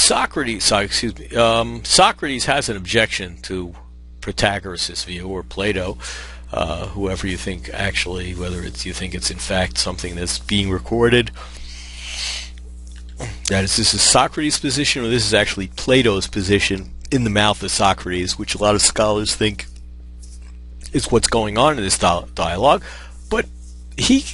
Socrates has an objection to Protagoras' view, or Plato, whoever you think actually, whether you think it's in fact something that's being recorded. That is, this is Socrates' position, or this is actually Plato's position in the mouth of Socrates, which a lot of scholars think is what's going on in this dialogue. But he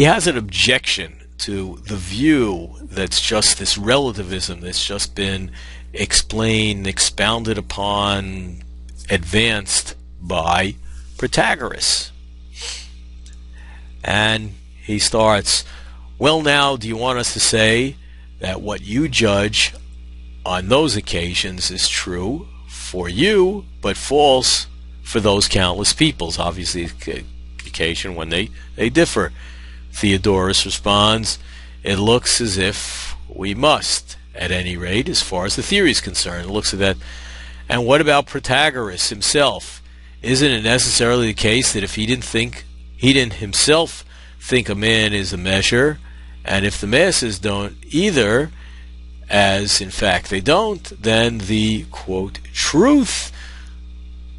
has an objection to the view that's just this relativism that's just been explained, expounded upon, advanced by Protagoras. And he starts, well, now, do you want us to say that what you judge on those occasions is true for you, but false for those countless peoples? Obviously, occasion when they differ. Theodorus responds, it looks as if we must, at any rate, as far as the theory is concerned. It looks at that. And what about Protagoras himself? Isn't it necessarily the case that if he didn't himself think a man is a measure, and if the masses don't either, as in fact they don't, then the, quote, truth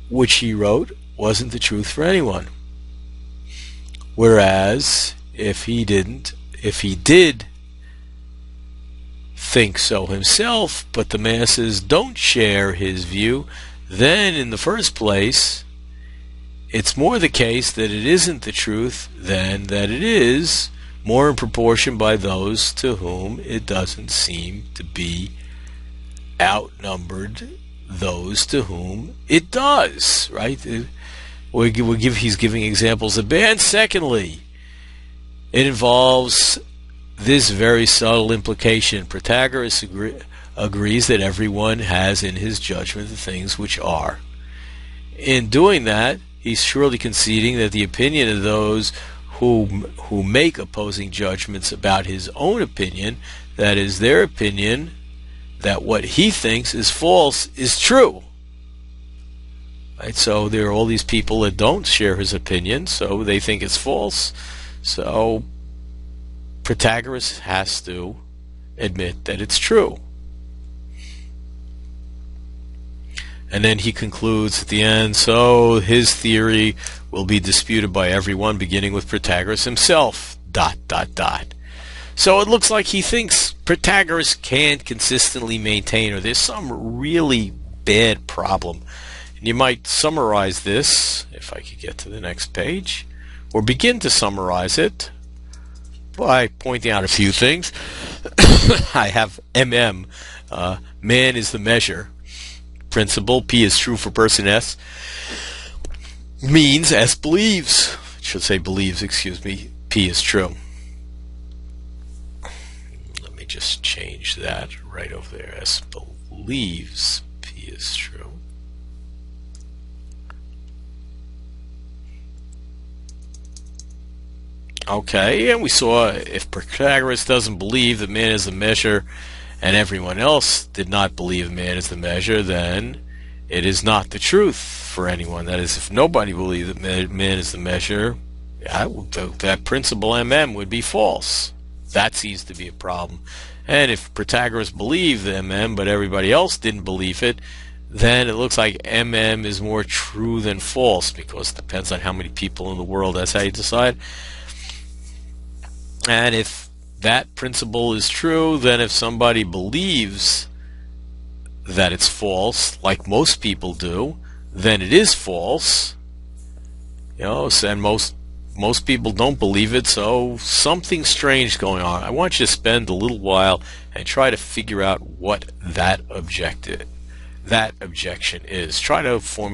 which he wrote wasn't the truth for anyone? Whereas if he did think so himself, but the masses don't share his view, then in the first place, it's more the case that it isn't the truth than that it is, more in proportion by those to whom it doesn't seem to be outnumbered those to whom it does, right? He's giving examples of bad. Secondly, it involves this very subtle implication. Protagoras agrees that everyone has in his judgment the things which are. In doing that, he's surely conceding that the opinion of those who make opposing judgments about his own opinion, that is their opinion, that what he thinks is false, is true. Right? So there are all these people that don't share his opinion, so they think it's false. So Protagoras has to admit that it's true. And then he concludes at the end, so his theory will be disputed by everyone, beginning with Protagoras himself, ... So it looks like he thinks Protagoras can't consistently maintain, or there's some really bad problem. And you might summarize this, if I could get to the next page, or begin to summarize it by pointing out a few things. I have MM, man is the measure principle. P is true for person S, means S believes. It should say believes, excuse me. P is true. Let me just change that right over there. S believes, P is true. Okay, and we saw if Protagoras doesn't believe that man is the measure and everyone else did not believe man is the measure, then it is not the truth for anyone. That is, if nobody believed that man is the measure, that principle MM would be false. That seems to be a problem. And if Protagoras believed MM but everybody else didn't believe it, then it looks like MM is more true than false, because it depends on how many people in the world. That's how you decide. And if that principle is true, then if somebody believes that it's false, like most people do, then it is false. You know, and most people don't believe it, so something strange going on. I want you to spend a little while and try to figure out what that objection is. Try to formulate